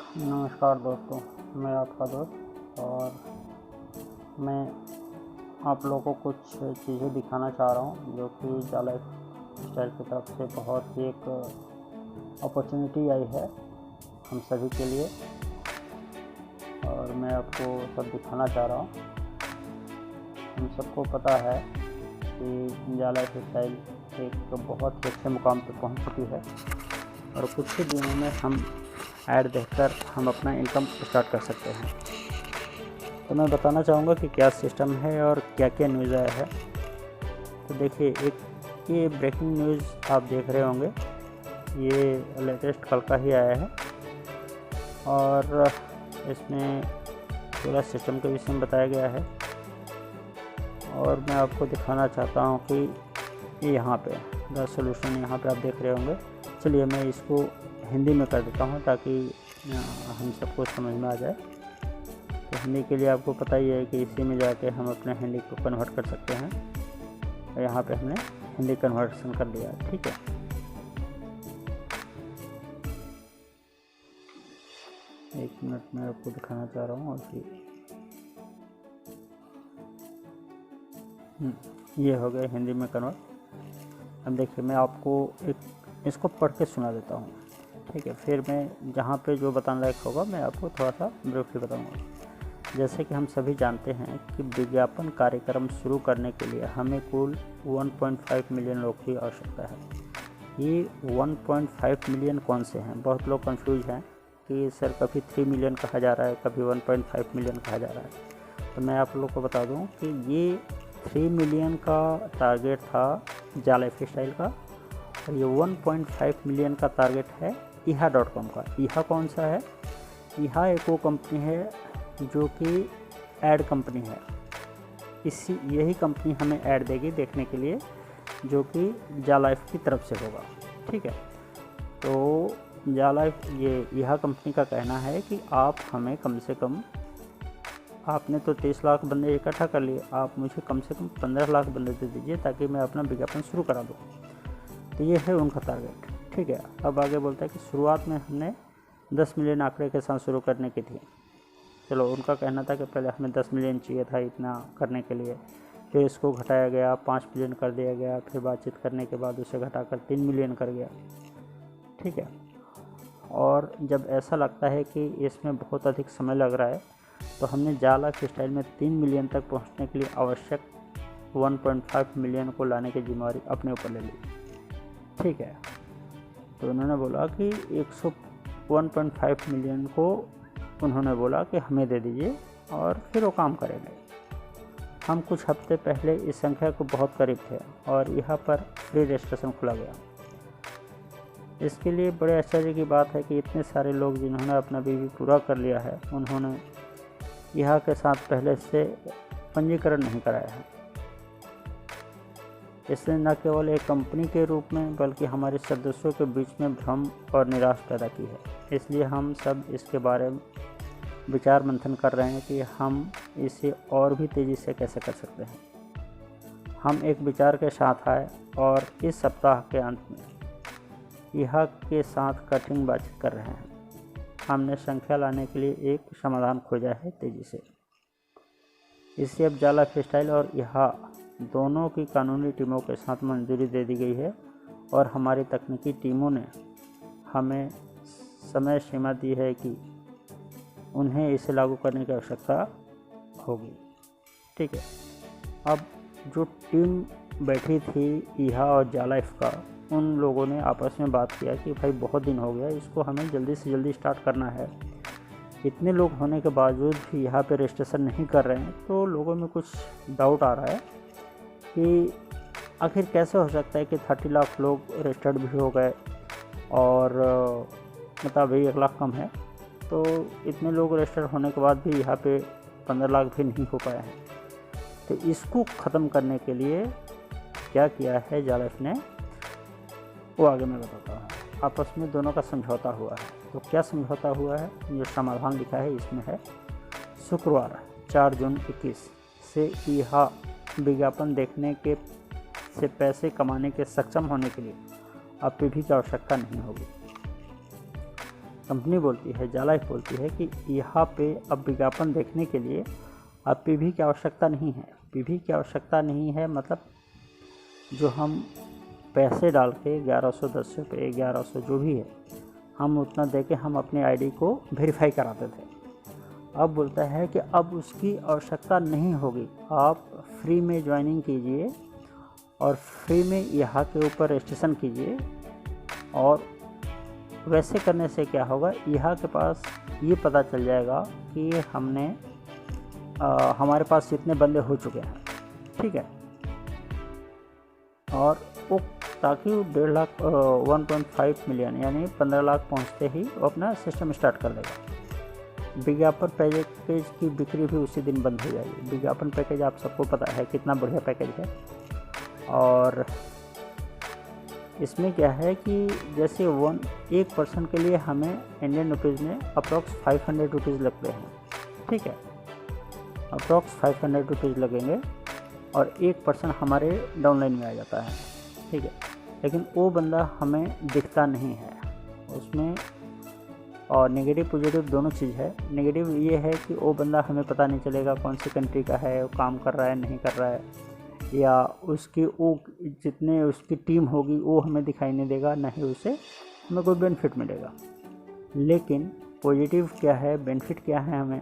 नमस्कार दोस्तों, मैं आपका दोस्त और मैं आप लोगों को कुछ चीज़ें दिखाना चाह रहा हूँ जो कि जाला स्टाइल की तरफ से बहुत ही एक अपॉर्चुनिटी आई है हम सभी के लिए और मैं आपको सब दिखाना चाह रहा हूँ। हम सबको पता है कि जाला स्टाइल एक बहुत ही अच्छे मुकाम पर पहुँच चुकी है और कुछ ही दिनों में हम ऐड देखकर हम अपना इनकम स्टार्ट कर सकते हैं। तो मैं बताना चाहूँगा कि क्या सिस्टम है और क्या क्या न्यूज़ आया है। तो देखिए, एक ये ब्रेकिंग न्यूज़ आप देख रहे होंगे, ये लेटेस्ट कल का ही आया है और इसमें पूरा सिस्टम के विषय में बताया गया है और मैं आपको दिखाना चाहता हूँ कि यहाँ पे द सॉल्यूशन यहाँ पे आप देख रहे होंगे। चलिए मैं इसको हिंदी में कर देता हूँ ताकि हम सबको समझ में आ जाए। तो हिंदी के लिए आपको पता ही है कि इसी में जाके हम अपने हिंदी को कन्वर्ट कर सकते हैं। तो यहाँ पे हमने हिंदी कन्वर्सन कर लिया, ठीक है। एक मिनट में आपको दिखाना चाह रहा हूँ और ये हो गया हिंदी में कन्वर्ट। अब देखिए, मैं आपको इसको पढ़ के सुना देता हूँ, ठीक है। फिर मैं जहाँ पे जो बताने लायक होगा मैं आपको थोड़ा सा ब्रीफली बताऊँगा। जैसे कि हम सभी जानते हैं कि विज्ञापन कार्यक्रम शुरू करने के लिए हमें कुल 1.5 मिलियन लोग की आवश्यकता है। ये 1.5 मिलियन कौन से हैं? बहुत लोग कंफ्यूज हैं कि सर कभी 3 मिलियन कहा जा रहा है, कभी 1.5 मिलियन कहा जा रहा है। तो मैं आप लोग को बता दूं कि ये 3 मिलियन का टारगेट था जाला लाइफस्टाइल का और ये 1.5 मिलियन का टारगेट है iha.com का। iha कौन सा है? iha एक वो कंपनी है जो कि ऐड कंपनी है। यही कंपनी हमें ऐड देगी देखने के लिए जो कि जाला लाइफ की तरफ से होगा, ठीक है। तो जाला लाइफ ये iha कंपनी का कहना है कि आप हमें कम से कम, आपने तो 30 लाख बंदे इकट्ठा कर लिए, आप मुझे कम से कम 15 लाख बंदे दे दीजिए ताकि मैं अपना विज्ञापन शुरू करा दूँ। तो ये है उनका टारगेट, ठीक है। अब आगे बोलता है कि शुरुआत में हमने 10 मिलियन आंकड़े के साथ शुरू करने की थी। चलो, उनका कहना था कि पहले हमें 10 मिलियन चाहिए था इतना करने के लिए, फिर इसको घटाया गया, 5 मिलियन कर दिया गया, फिर बातचीत करने के बाद उसे घटाकर 3 मिलियन कर गया, ठीक है। और जब ऐसा लगता है कि इसमें बहुत अधिक समय लग रहा है तो हमने जाला स्टाइल में 3 मिलियन तक पहुँचने के लिए आवश्यक 1.5 मिलियन को लाने की जिम्मेदारी अपने ऊपर ले ली, ठीक है। तो उन्होंने बोला कि 1.5 मिलियन को उन्होंने बोला कि हमें दे दीजिए और फिर वो काम करेंगे। हम कुछ हफ्ते पहले इस संख्या को बहुत करीब थे और यहाँ पर फ्री रजिस्ट्रेशन खुला गया। इसके लिए बड़े आश्चर्य की बात है कि इतने सारे लोग जिन्होंने अपना बीवी पूरा कर लिया है उन्होंने यहाँ के साथ पहले से पंजीकरण नहीं कराया है। इसने न केवल एक कंपनी के रूप में बल्कि हमारे सदस्यों के बीच में भ्रम और निराश पैदा की है। इसलिए हम सब इसके बारे में विचार मंथन कर रहे हैं कि हम इसे और भी तेज़ी से कैसे कर सकते हैं। हम एक विचार के साथ आए और इस सप्ताह के अंत में iha के साथ कठिन बातचीत कर रहे हैं। हमने संख्या लाने के लिए एक समाधान खोजा है तेज़ी से। इससे अब जाला लाइफस्टाइल और iha दोनों की कानूनी टीमों के साथ मंजूरी दे दी गई है और हमारी तकनीकी टीमों ने हमें समय सीमा दी है कि उन्हें इसे लागू करने की आवश्यकता होगी, ठीक है। अब जो टीम बैठी थी iha और जाला लाइफ का, उन लोगों ने आपस में बात किया कि भाई बहुत दिन हो गया, इसको हमें जल्दी से जल्दी स्टार्ट करना है। इतने लोग होने के बावजूद भी यहाँ पे रजिस्ट्रेशन नहीं कर रहे हैं, तो लोगों में कुछ डाउट आ रहा है कि आखिर कैसे हो सकता है कि 30 लाख लोग रजिस्टर्ड भी हो गए और मतलब अभी 1 लाख कम है, तो इतने लोग रजिस्टर होने के बाद भी यहाँ पे 15 लाख भी नहीं हो पाए हैं। तो इसको ख़त्म करने के लिए क्या किया है जाला लाइफ ने, वो आगे मैं बताता हूँ। आपस में दोनों का समझौता हुआ है। तो क्या समझौता हुआ है? जो समाधान लिखा है इसमें है, शुक्रवार 4 जून 21 से iha विज्ञापन देखने के से पैसे कमाने के सक्षम होने के लिए अब पीढ़ी की आवश्यकता नहीं होगी। कंपनी बोलती है, जालाइफ बोलती है कि यहाँ पे अब विज्ञापन देखने के लिए अब पीवी की आवश्यकता नहीं है। पीवी की आवश्यकता नहीं है मतलब जो हम पैसे डाल के 1100, 10 रुपये, 1100 जो भी है, हम उतना दे के हम अपनी आईडी को वेरीफाई कराते थे। अब बोलता है कि अब उसकी आवश्यकता नहीं होगी, आप फ्री में ज्वाइनिंग कीजिए और फ्री में यहाँ के ऊपर रजिस्ट्रेशन कीजिए। और वैसे करने से क्या होगा, यहाँ के पास ये पता चल जाएगा कि हमारे पास इतने बंदे हो चुके हैं, ठीक है। और वो ताकि 1.5 लाख 1.5 मिलियन यानी 15 लाख पहुँचते ही वो अपना सिस्टम स्टार्ट कर देगा। विज्ञापन पैकेज की बिक्री भी उसी दिन बंद हो जाएगी। विज्ञापन पैकेज आप सबको पता है कितना बढ़िया पैकेज है। और इसमें क्या है कि जैसे एक पर्सन के लिए हमें इंडियन रुपीज़ में अप्रॉक्स 500 रुपीज़ लगते हैं, ठीक है, अप्रॉक्स 500 रुपीज़ लगेंगे और एक पर्सन हमारे डाउनलाइन में आ जाता है, ठीक है। लेकिन वो बंदा हमें दिखता नहीं है उसमें। और नेगेटिव पॉजिटिव दोनों चीज़ है। नेगेटिव ये है कि वो बंदा हमें पता नहीं चलेगा कौन सी कंट्री का है, वो काम कर रहा है नहीं कर रहा है, या उसकी वो जितने उसकी टीम होगी वो हमें दिखाई नहीं देगा, ना ही उसे हमें कोई बेनिफिट मिलेगा। लेकिन पॉजिटिव क्या है, बेनिफिट क्या है हमें,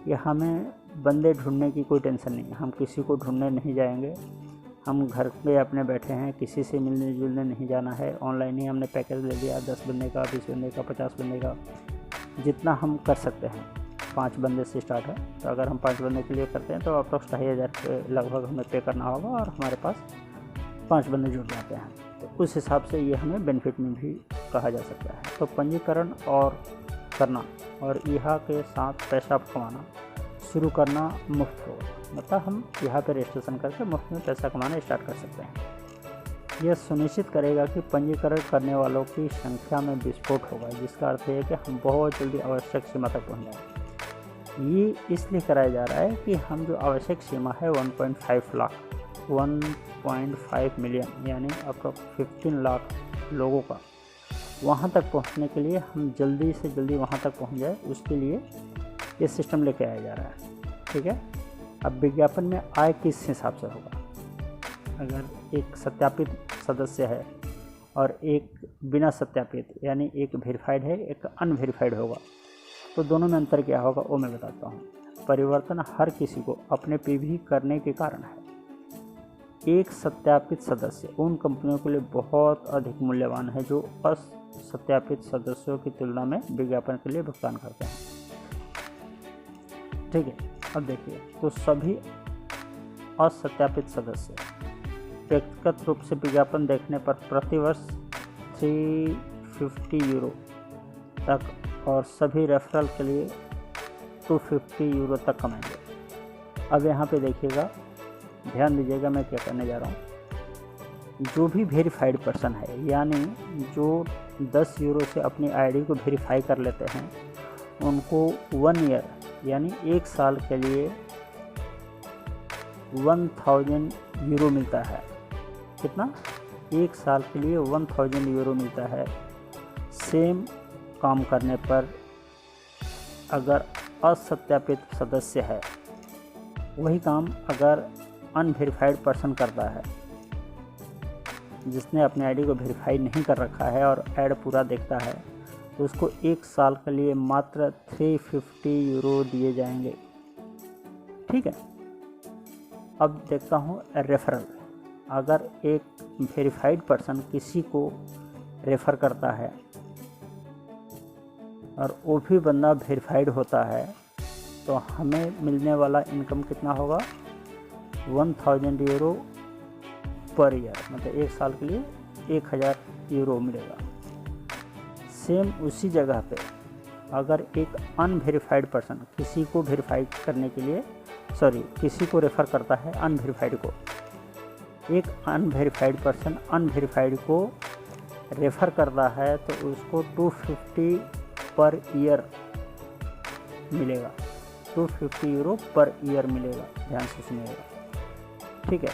कि हमें बंदे ढूंढने की कोई टेंशन नहीं है। हम किसी को ढूंढने नहीं जाएंगे, हम घर पे अपने बैठे हैं, किसी से मिलने जुलने नहीं जाना है। ऑनलाइन ही हमने पैकेज ले लिया 10 बंदे का, 20 बंदे का, 50 बंदे का, जितना हम कर सकते हैं। 5 बंदे से स्टार्ट है, तो अगर हम 5 बंदे के लिए करते हैं तो अप्रॉक्स 2500 लगभग हमें पे करना होगा और हमारे पास 5 बंदे जुड़ जाते हैं। तो उस हिसाब से ये हमें बेनिफिट में भी कहा जा सकता है। तो पंजीकरण और करना और यहाँ के साथ पैसा कमाना शुरू करना मुफ्त होगा, मतलब हम यहाँ पे रजिस्ट्रेशन करके मुफ्त में पैसा कमाना स्टार्ट कर सकते हैं। यह सुनिश्चित करेगा कि पंजीकरण करने वालों की संख्या में विस्फोट होगा, जिसका अर्थ है कि हम बहुत जल्दी आवश्यक सीमा तक पहुँच जाएंगे। ये इसलिए कराया जा रहा है कि हम जो आवश्यक सीमा है 1.5 लाख 1.5 मिलियन यानी अप्रॉक्स 15 लाख लोगों का, वहाँ तक पहुँचने के लिए हम जल्दी से जल्दी वहाँ तक पहुँच जाए, उसके लिए ये सिस्टम लेके आया जा रहा है, ठीक है। अब विज्ञापन में आय किस हिसाब से होगा, अगर एक सत्यापित सदस्य है और एक बिना सत्यापित यानी एक वेरीफाइड है, एक अनवेरीफाइड होगा, तो दोनों में अंतर क्या होगा वो मैं बताता हूँ। परिवर्तन हर किसी को अपने पीवी करने के कारण है। एक सत्यापित सदस्य उन कंपनियों के लिए बहुत अधिक मूल्यवान है जो असत्यापित सदस्यों की तुलना में विज्ञापन के लिए भुगतान करते हैं, ठीक है। अब देखिए, तो सभी असत्यापित सदस्य व्यक्तिगत रूप से विज्ञापन देखने पर प्रतिवर्ष 350 यूरो तक और सभी रेफरल के लिए 250 यूरो तक कमाएंगे। अब यहाँ पे देखिएगा, ध्यान दीजिएगा मैं क्या करने जा रहा हूँ। जो भी वेरीफाइड पर्सन है यानी जो 10 यूरो से अपनी आईडी को वेरीफाई कर लेते हैं, उनको 1 ईयर यानी 1 साल के लिए 1000 यूरो मिलता है। कितना? 1 साल के लिए 1000 यूरो मिलता है। सेम काम करने पर अगर असत्यापित सदस्य है, वही काम अगर अनवेरीफाइड पर्सन करता है जिसने अपने आईडी को वेरीफाई नहीं कर रखा है और ऐड पूरा देखता है, तो उसको 1 साल के लिए मात्र 350 यूरो दिए जाएंगे, ठीक है। अब देखता हूँ रेफरल। अगर एक वेरीफाइड पर्सन किसी को रेफ़र करता है और वो भी बंदा वेरीफाइड होता है, तो हमें मिलने वाला इनकम कितना होगा? 1000 यूरो पर ईयर, मतलब 1 साल के लिए 1000 यूरो मिलेगा। सेम उसी जगह पे अगर एक अनवेरीफाइड पर्सन किसी को वेरीफाई करने के लिए किसी को रेफ़र करता है अनवेरीफाइड को, एक अनवेरीफाइड पर्सन अनवेरीफाइड को रेफ़र करता है तो उसको 250 पर ईयर मिलेगा, 250 यूरो पर ईयर मिलेगा। ध्यान से सुनिएगा, ठीक है।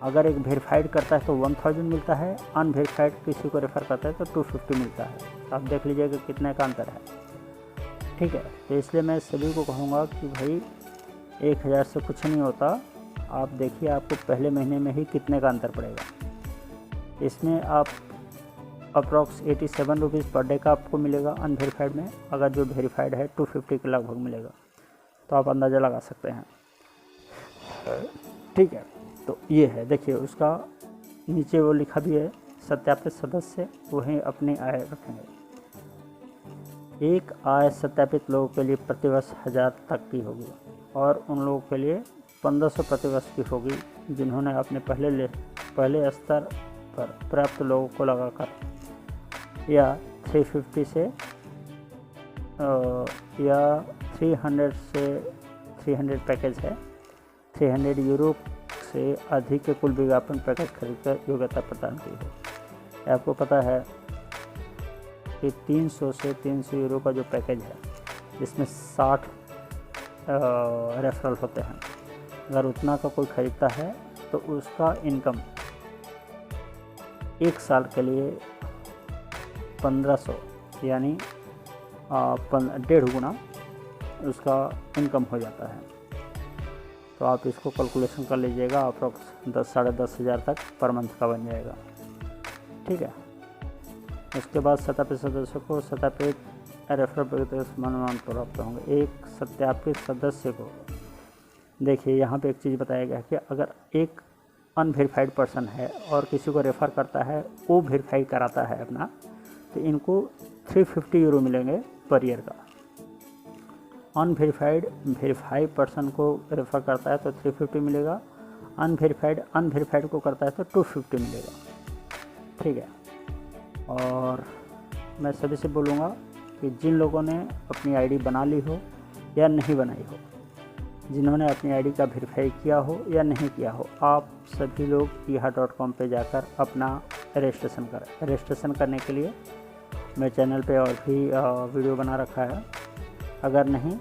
अगर एक वेरीफाइड करता है तो 1000 मिलता है, अनवेरीफाइड किसी को रेफ़र करता है तो 250 मिलता है। आप देख लीजिएगा कितने का अंतर है, ठीक है। तो इसलिए मैं सभी को कहूँगा कि भाई 1000 से कुछ नहीं होता। आप देखिए आपको पहले महीने में ही कितने का अंतर पड़ेगा। इसमें आप अप्रॉक्स 87 रुपीज़ पर डे का आपको मिलेगा अनवेरीफाइड में, अगर जो वेरीफाइड है 250 के लगभग मिलेगा। तो आप अंदाज़ा लगा सकते हैं, ठीक है। तो ये है, देखिए उसका नीचे वो लिखा भी है, सत्यापित सदस्य वहीं अपनी आय रखेंगे। एक आय सत्यापित लोगों के लिए प्रतिवर्ष 1000 तक की होगी और उन लोगों के लिए 1500 प्रतिवर्ष की होगी जिन्होंने अपने पहले स्तर पर प्राप्त लोगों को लगाकर या 350 से या 300 से 300 पैकेज है, 300 यूरो से अधिक के कुल विज्ञापन पैकेज खरीदकर योग्यता प्रदान की है। आपको पता है कि 300 से 300 यूरो का जो पैकेज है जिसमें 60 रेफरल होते हैं, अगर उतना का कोई ख़रीदता है तो उसका इनकम एक साल के लिए 1500 यानी 1.5 गुना उसका इनकम हो जाता है। तो आप इसको कैलकुलेशन कर लीजिएगा, अप्रॉक्स 10-10.5 हज़ार तक पर मंथ का बन जाएगा, ठीक है। उसके बाद सत्यापित सदस्य को सत्यापित रेफरल मान प्राप्त होंगे। एक सत्यापित सदस्य को देखिए यहाँ पे एक चीज़ बताया गया है कि अगर एक अनवेरीफाइड पर्सन है और किसी को रेफ़र करता है, वो वेरीफाई कराता है अपना, तो इनको 350 यूरो मिलेंगे पर ईयर का। वेरीफाइड पर्सन को रेफ़र करता है तो 350 मिलेगा, अनवेरीफाइड को करता है तो 250 मिलेगा, ठीक है। और मैं सभी से बोलूँगा कि जिन लोगों ने अपनी आईडी बना ली हो या नहीं बनाई हो, जिन्होंने अपनी आईडी का वेरीफाई किया हो या नहीं किया हो, आप सभी लोग eha.com पे जाकर अपना रजिस्ट्रेशन करें। रजिस्ट्रेशन करने के लिए मेरे चैनल पे और भी वीडियो बना रखा है। अगर नहीं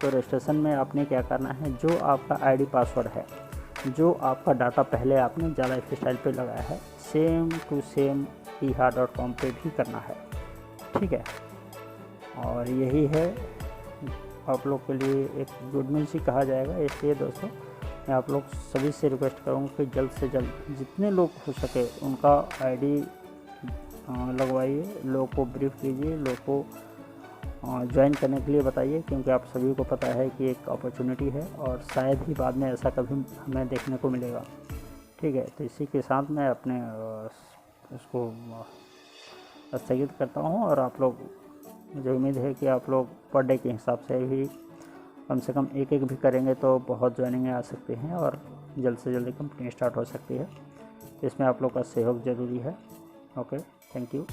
तो रजिस्ट्रेशन में आपने क्या करना है, जो आपका आईडी पासवर्ड है, जो आपका डाटा पहले आपने ज़्यादा स्टाइल पे लगाया है, सेम टू सेम eha.com पे भी करना है, ठीक है। और यही है आप लोग के लिए एक गुड न्यूज़ ही कहा जाएगा। इसलिए दोस्तों मैं आप लोग सभी से रिक्वेस्ट करूँगा कि जल्द से जल्द जितने लोग हो सके उनका आईडी लगवाइए, लोगों को ब्रीफ कीजिए, लोगों को ज्वाइन करने के लिए बताइए, क्योंकि आप सभी को पता है कि एक अपॉर्चुनिटी है और शायद ही बाद में ऐसा कभी हमें देखने को मिलेगा, ठीक है। तो इसी के साथ मैं अपने इसको स्थगित करता हूँ और आप लोग, मुझे उम्मीद है कि आप लोग पर डे के हिसाब से भी कम से कम एक भी करेंगे तो बहुत ज्वाइनिंग आ सकते हैं और जल्द से जल्दी कंपनी स्टार्ट हो सकती है। इसमें आप लोग का सहयोग ज़रूरी है। Okay, thank you.